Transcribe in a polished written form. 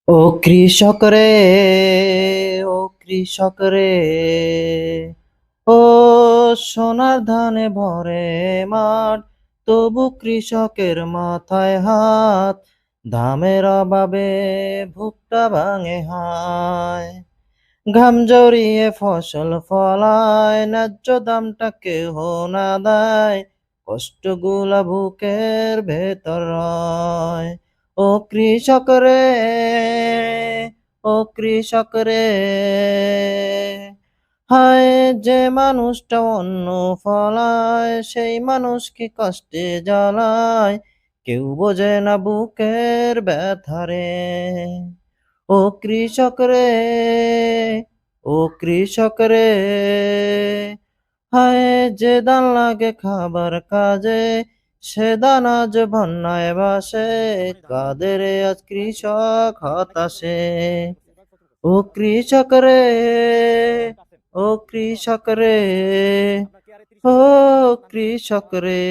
ও কৃষক রে, ও কৃষক রে, ও সোনার ধানে ভরে মাঠ, তবু কৃষকের মাথায় হাত, দামের অভাবে ভুগটা ভাঙে হায়। ঘাম জড়িয়ে ফসল ফলায়, ন্যায্য দামটা কেহ না দেয়, কষ্টগুলা বুকের ভেতর রয়। ও কৃষক রে, ও কৃষক রে, হায় যে মানুষটা অন্ন ফলায়, সেই মানুষ কি কষ্টে জ্বালায়, কেউ বোঝে না বুকের ব্যথা রে। ও কৃষক রে, ও কৃষক রে, হায় যে দান লাগে খাবার কাজে, সে দান আজ বন্যায় ভাসে, কাঁদে রে আজ কৃষক হতাশে। ও কৃষক রে, ও কৃষক রে, ও কৃষক রে।